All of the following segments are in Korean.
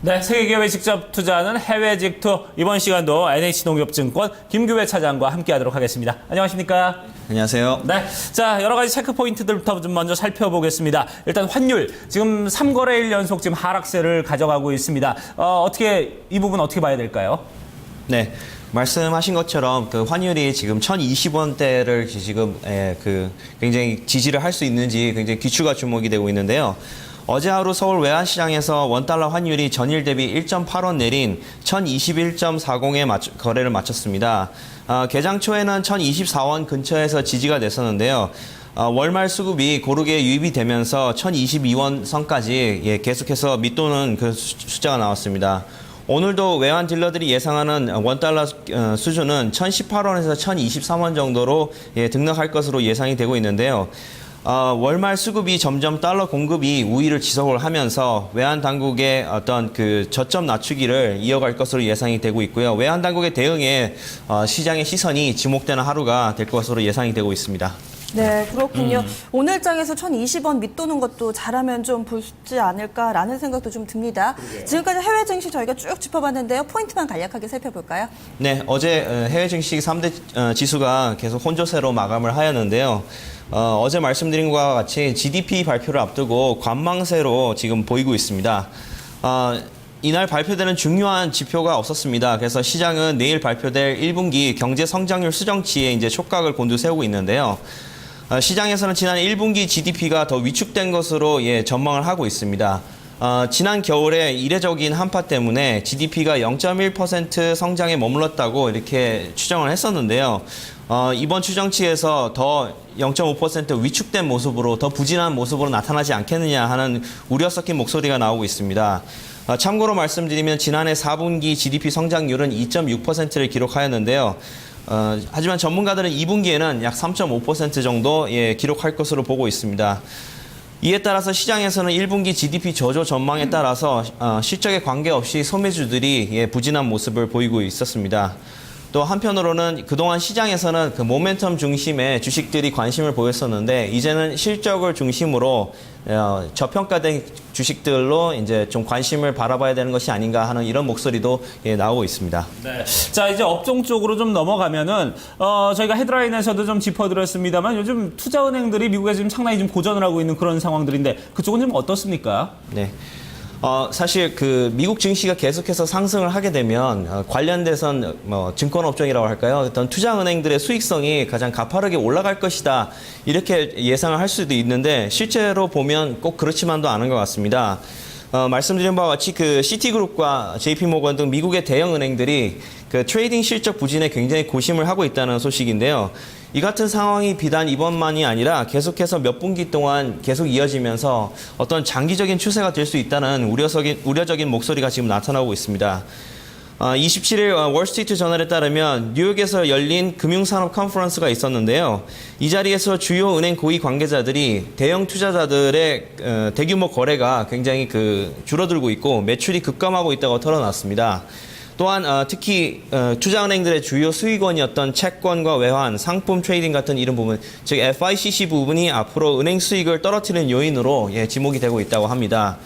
네, 세계기업에 직접 투자하는 해외 직투 이번 시간도 NH농협증권 김규배 차장과 함께하도록 하겠습니다. 안녕하십니까? 안녕하세요. 네, 자 여러 가지 체크 포인트들부터 좀 먼저 살펴보겠습니다. 일단 환율 지금 3거래일 연속 지금 하락세를 가져가고 있습니다. 어떻게 이 부분 어떻게 봐야 될까요? 네. 말씀하신 것처럼 그 환율이 지금 1,020원대를 지금 굉장히 지지를 할 수 있는지 굉장히 귀추가 주목이 되고 있는데요. 어제 하루 서울 외환시장에서 원달러 환율이 전일 대비 1.8원 내린 1,021.40에 거래를 마쳤습니다. 개장 초에는 1,024원 근처에서 지지가 됐었는데요. 월말 수급이 고르게 유입이 되면서 1,022원 선까지 계속해서 밑도는 그 숫자가 나왔습니다. 오늘도 외환 딜러들이 예상하는 원달러 수준은 1,018원에서 1,023원 정도로 등락할 것으로 예상이 되고 있는데요. 월말 수급이 점점 달러 공급이 우위를 지속을 하면서 외환 당국의 어떤 그 저점 낮추기를 이어갈 것으로 예상이 되고 있고요. 외환 당국의 대응에 시장의 시선이 지목되는 하루가 될 것으로 예상이 되고 있습니다. 네, 그렇군요. 오늘 장에서 1,020원 밑도는 것도 잘하면 좀 볼지 않을까라는 생각도 좀 듭니다. 지금까지 해외 증시 저희가 쭉 짚어봤는데요. 포인트만 간략하게 살펴볼까요? 네, 어제 해외 증시 3대 지수가 계속 혼조세로 마감을 하였는데요. 어제 말씀드린 것과 같이 GDP 발표를 앞두고 관망세로 지금 보이고 있습니다. 이날 발표되는 중요한 지표가 없었습니다. 그래서 시장은 내일 발표될 1분기 경제 성장률 수정치에 이제 촉각을 곤두세우고 있는데요. 시장에서는 지난 1분기 GDP가 더 위축된 것으로 전망을 하고 있습니다. 지난 겨울에 이례적인 한파 때문에 GDP가 0.1% 성장에 머물렀다고 이렇게 추정을 했었는데요. 이번 추정치에서 더 0.5% 위축된 모습으로 더 부진한 모습으로 나타나지 않겠느냐 하는 우려 섞인 목소리가 나오고 있습니다. 참고로 말씀드리면 지난해 4분기 GDP 성장률은 2.6%를 기록하였는데요. 하지만 전문가들은 2분기에는 약 3.5% 정도 기록할 것으로 보고 있습니다. 이에 따라서 시장에서는 1분기 GDP 저조 전망에 따라서 실적에 관계없이 소매주들이 부진한 모습을 보이고 있었습니다. 또 한편으로는 그동안 시장에서는 그 모멘텀 중심의 주식들이 관심을 보였었는데 이제는 실적을 중심으로 저평가된 주식들로 이제 좀 관심을 바라봐야 되는 것이 아닌가 하는 이런 목소리도 나오고 있습니다. 네. 자 이제 업종 쪽으로 좀 넘어가면은 저희가 헤드라인에서도 좀 짚어드렸습니다만 요즘 투자은행들이 미국에 지금 상당히 좀 고전을 하고 있는 그런 상황들인데 그쪽은 좀 어떻습니까? 네. 사실 그 미국 증시가 계속해서 상승을 하게 되면 관련돼선 증권업종이라고 할까요? 어떤 투자은행들의 수익성이 가장 가파르게 올라갈 것이다 이렇게 예상을 할 수도 있는데 실제로 보면 꼭 그렇지만도 않은 것 같습니다. 말씀드린 바와 같이 그 시티그룹과 JP모건 등 미국의 대형 은행들이 그 트레이딩 실적 부진에 굉장히 고심을 하고 있다는 소식인데요. 이 같은 상황이 비단 이번만이 아니라 계속해서 몇 분기 동안 계속 이어지면서 어떤 장기적인 추세가 될 수 있다는 우려적인 목소리가 지금 나타나고 있습니다. 27일 월스트리트 저널에 따르면 뉴욕에서 열린 금융산업 컨퍼런스가 있었는데요. 이 자리에서 주요 은행 고위 관계자들이 대형 투자자들의 대규모 거래가 굉장히 줄어들고 있고 매출이 급감하고 있다고 털어놨습니다. 또한 특히 투자은행들의 주요 수익원이었던 채권과 외환, 상품 트레이딩 같은 이런 부분, 즉 FICC 부분이 앞으로 은행 수익을 떨어뜨리는 요인으로 지목이 되고 있다고 합니다.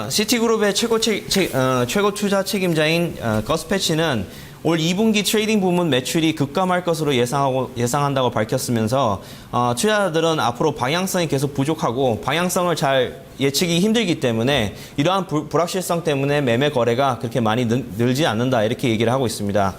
시티그룹의 최고 투자 책임자인 거스 패치는 올 2분기 트레이딩 부문 매출이 급감할 것으로 예상한다고 밝혔으면서 투자자들은 앞으로 방향성이 계속 부족하고 방향성을 잘 예측이 힘들기 때문에 이러한 불확실성 때문에 매매 거래가 그렇게 많이 늘지 않는다 이렇게 얘기를 하고 있습니다.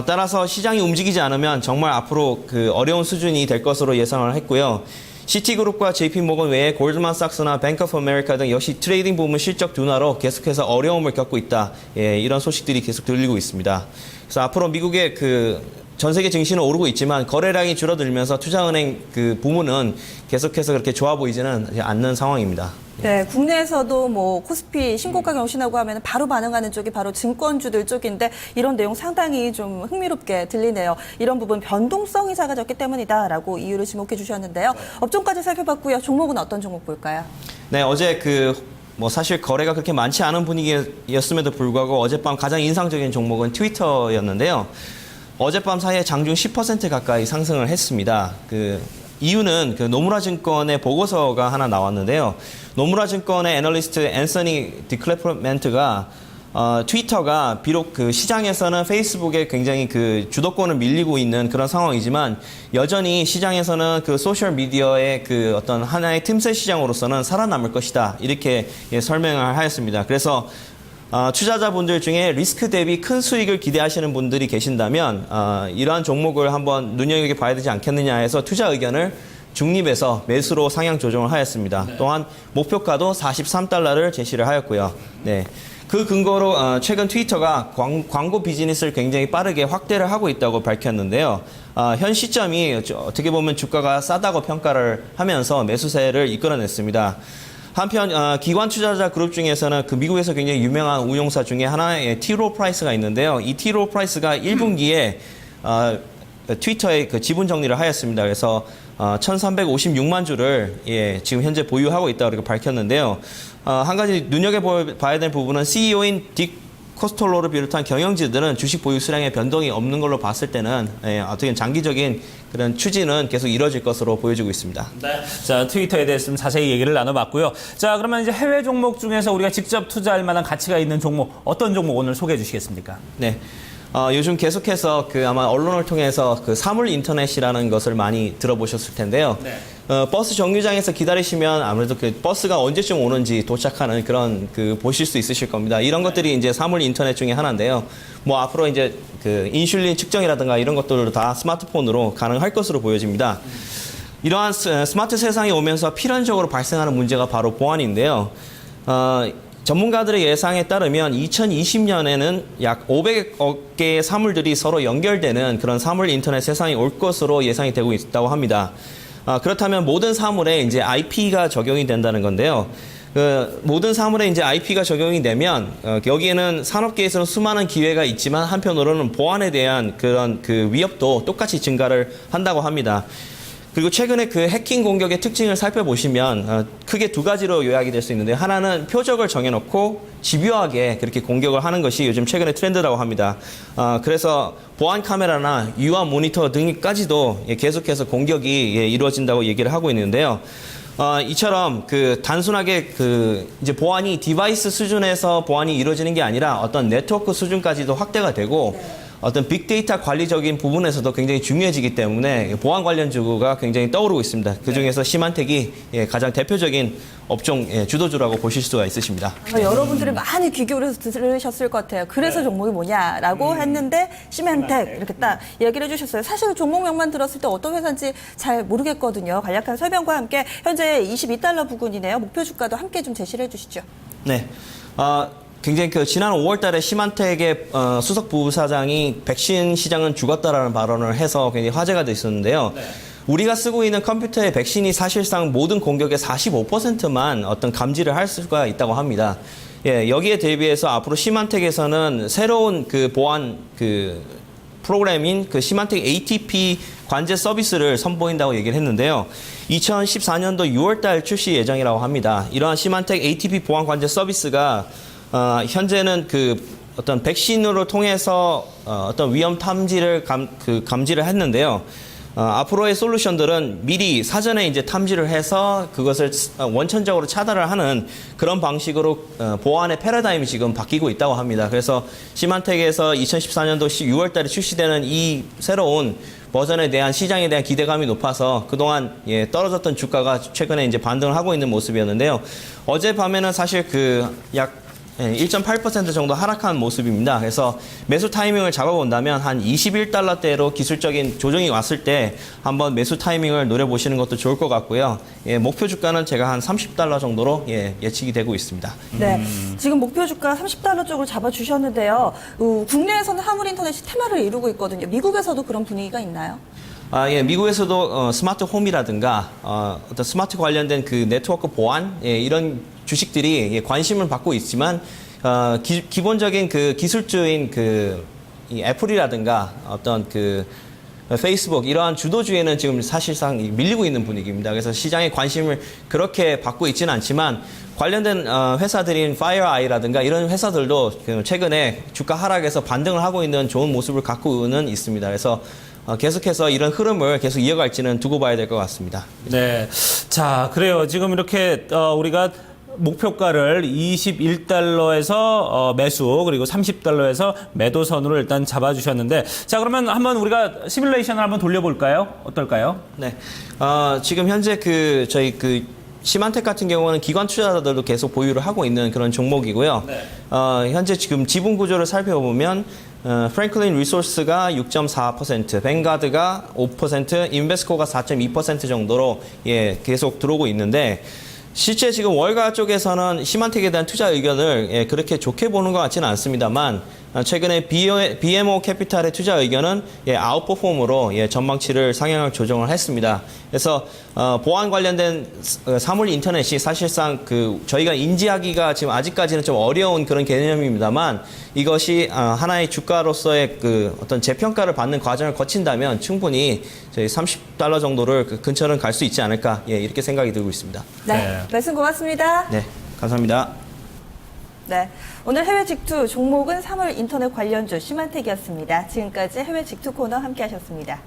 따라서 시장이 움직이지 않으면 정말 앞으로 그 어려운 수준이 될 것으로 예상을 했고요. 시티그룹과 JP모건 외에 골드만삭스나 뱅크 오브 아메리카 등 역시 트레이딩 부문 실적 둔화로 계속해서 어려움을 겪고 있다. 이런 소식들이 계속 들리고 있습니다. 그래서 앞으로 미국의 전 세계 증시는 오르고 있지만 거래량이 줄어들면서 투자은행 그 부문은 계속해서 그렇게 좋아 보이지는 않는 상황입니다. 네, 국내에서도 뭐 코스피 신고가 경신하고 하면 바로 반응하는 쪽이 바로 증권주들 쪽인데 이런 내용 상당히 좀 흥미롭게 들리네요. 이런 부분 변동성이 작아졌기 때문이다라고 이유를 지목해 주셨는데요. 업종까지 살펴봤고요. 종목은 어떤 종목 볼까요? 네, 어제 사실 거래가 그렇게 많지 않은 분위기였음에도 불구하고 어젯밤 가장 인상적인 종목은 트위터였는데요. 어젯밤 사이에 장중 10% 가까이 상승을 했습니다. 이유는 그 노무라 증권의 보고서가 하나 나왔는데요. 노무라 증권의 애널리스트 앤서니 디클래프먼트가 트위터가 비록 그 시장에서는 페이스북에 굉장히 그 주도권을 밀리고 있는 그런 상황이지만 여전히 시장에서는 그 소셜 미디어의 그 어떤 하나의 틈새 시장으로서는 살아남을 것이다. 이렇게 설명을 하였습니다. 그래서 투자자분들 중에 리스크 대비 큰 수익을 기대하시는 분들이 계신다면 이러한 종목을 한번 눈여겨봐야 되지 않겠느냐 해서 투자 의견을 중립에서 매수로 상향 조정을 하였습니다. 네. 또한 목표가도 43달러를 제시를 하였고요. 네. 그 근거로 최근 트위터가 광고 비즈니스를 굉장히 빠르게 확대를 하고 있다고 밝혔는데요. 현 시점이 어떻게 보면 주가가 싸다고 평가를 하면서 매수세를 이끌어냈습니다. 한편 기관 투자자 그룹 중에서는 그 미국에서 굉장히 유명한 운용사 중에 하나의 T. 로우 프라이스가 있는데요. 이 T. 로우 프라이스가 1분기에 트위터에 그 지분 정리를 하였습니다. 그래서 1,356만 주를 지금 현재 보유하고 있다고 밝혔는데요. 한 가지 눈여겨봐야 될 부분은 CEO인 딕 코스톨로를 비롯한 경영진들은 주식 보유 수량에 변동이 없는 걸로 봤을 때는 어떻게 장기적인 그런 추진은 계속 이뤄질 것으로 보여지고 있습니다. 네. 자, 트위터에 대해서 좀 자세히 얘기를 나눠봤고요. 자, 그러면 이제 해외 종목 중에서 우리가 직접 투자할 만한 가치가 있는 종목, 어떤 종목 오늘 소개해 주시겠습니까? 네. 요즘 계속해서 그 아마 언론을 통해서 그 사물 인터넷이라는 것을 많이 들어보셨을 텐데요. 네. 버스 정류장에서 기다리시면 아무래도 그 버스가 언제쯤 오는지 도착하는 그런 그 보실 수 있으실 겁니다. 이런 것들이 이제 사물 인터넷 중에 하나인데요. 뭐 앞으로 이제 그 인슐린 측정이라든가 이런 것들도 다 스마트폰으로 가능할 것으로 보여집니다. 이러한 스마트 세상이 오면서 필연적으로 발생하는 문제가 바로 보안인데요. 전문가들의 예상에 따르면 2020년에는 약 500억 개의 사물들이 서로 연결되는 그런 사물 인터넷 세상이 올 것으로 예상이 되고 있다고 합니다. 그렇다면 모든 사물에 이제 IP가 적용이 된다는 건데요. 모든 사물에 이제 IP가 적용이 되면 여기에는 산업계에서는 수많은 기회가 있지만 한편으로는 보안에 대한 그런 그 위협도 똑같이 증가를 한다고 합니다. 그리고 최근에 그 해킹 공격의 특징을 살펴보시면 크게 두 가지로 요약이 될 수 있는데 하나는 표적을 정해놓고 집요하게 그렇게 공격을 하는 것이 요즘 최근의 트렌드라고 합니다. 그래서 보안 카메라나 유압 모니터 등까지도 계속해서 공격이 이루어진다고 얘기를 하고 있는데요. 이처럼 그 단순하게 그 이제 보안이 디바이스 수준에서 보안이 이루어지는 게 아니라 어떤 네트워크 수준까지도 확대가 되고 어떤 빅데이터 관리적인 부분에서도 굉장히 중요해지기 때문에 보안 관련 주가 굉장히 떠오르고 있습니다. 그중에서 시만텍이 가장 대표적인 업종 주도주라고 보실 수가 있으십니다. 여러분들이 많이 귀 기울여서 들으셨을 것 같아요. 그래서 종목이 뭐냐라고 했는데 시멘텍 이렇게 딱 얘기를 해주셨어요. 사실 종목명만 들었을 때 어떤 회사인지 잘 모르겠거든요. 간략한 설명과 함께 현재 22달러 부근이네요. 목표 주가도 함께 좀 제시를 해주시죠. 네. 굉장히 그 지난 5월 달에 시만텍의 수석 부사장이 백신 시장은 죽었다라는 발언을 해서 굉장히 화제가 돼 있었는데요. 네. 우리가 쓰고 있는 컴퓨터의 백신이 사실상 모든 공격의 45%만 어떤 감지를 할 수가 있다고 합니다. 여기에 대비해서 앞으로 시만텍에서는 새로운 그 보안 그 프로그램인 그 시만텍 ATP 관제 서비스를 선보인다고 얘기를 했는데요. 2014년도 6월 달 출시 예정이라고 합니다. 이러한 시만텍 ATP 보안 관제 서비스가 현재는 그 어떤 백신으로 통해서 어떤 위험 탐지를 감지를 했는데요. 앞으로의 솔루션들은 미리 사전에 이제 탐지를 해서 그것을 원천적으로 차단을 하는 그런 방식으로 보안의 패러다임이 지금 바뀌고 있다고 합니다. 그래서 시만텍에서 2014년도 6월 달에 출시되는 이 새로운 버전에 대한 시장에 대한 기대감이 높아서 그동안 떨어졌던 주가가 최근에 이제 반등을 하고 있는 모습이었는데요. 어젯밤에는 사실 약 1.8% 정도 하락한 모습입니다. 그래서 매수 타이밍을 잡아본다면 한 21달러대로 기술적인 조정이 왔을 때 한번 매수 타이밍을 노려보시는 것도 좋을 것 같고요. 목표 주가는 제가 한 30달러 정도로 예측이 되고 있습니다. 네, 지금 목표 주가 30달러 쪽으로 잡아주셨는데요. 국내에서는 화물인터넷이 테마를 이루고 있거든요. 미국에서도 그런 분위기가 있나요? 미국에서도 스마트 홈이라든가 어떤 스마트 관련된 그 네트워크 보안 이런 주식들이 관심을 받고 있지만 기본적인 그 기술주인 이 애플이라든가 어떤 그 페이스북 이러한 주도주에는 지금 사실상 밀리고 있는 분위기입니다. 그래서 시장의 관심을 그렇게 받고 있지는 않지만 관련된 회사들인 파이어아이라든가 이런 회사들도 최근에 주가 하락에서 반등을 하고 있는 좋은 모습을 갖고는 있습니다. 그래서 계속해서 이런 흐름을 계속 이어갈지는 두고 봐야 될 것 같습니다. 네. 자, 그래요. 지금 이렇게 우리가 목표가를 21달러에서 매수 그리고 30달러에서 매도 선으로 일단 잡아주셨는데 자 그러면 한번 우리가 시뮬레이션을 한번 돌려볼까요? 어떨까요? 네. 지금 현재 저희 시만텍 같은 경우는 기관 투자자들도 계속 보유를 하고 있는 그런 종목이고요. 네. 현재 지금 지분 구조를 살펴보면 프랭클린 리소스가 6.4%, 뱅가드가 5%, 인베스코가 4.2% 정도로 계속 들어오고 있는데 실제 지금 월가 쪽에서는 시만텍에 대한 투자 의견을 그렇게 좋게 보는 것 같지는 않습니다만 최근에 BMO 캐피탈의 투자 의견은 아웃퍼폼으로 전망치를 상향 조정을 했습니다. 그래서 보안 관련된 사물 인터넷이 사실상 저희가 인지하기가 지금 아직까지는 좀 어려운 그런 개념입니다만 이것이 하나의 주가로서의 어떤 재평가를 받는 과정을 거친다면 충분히 저희 30달러 정도를 근처는 갈 수 있지 않을까 이렇게 생각이 들고 있습니다. 네, 말씀 고맙습니다. 네, 감사합니다. 네, 오늘 해외 직투 종목은 사물 인터넷 관련주 시만텍이었습니다. 지금까지 해외 직투 코너 함께하셨습니다.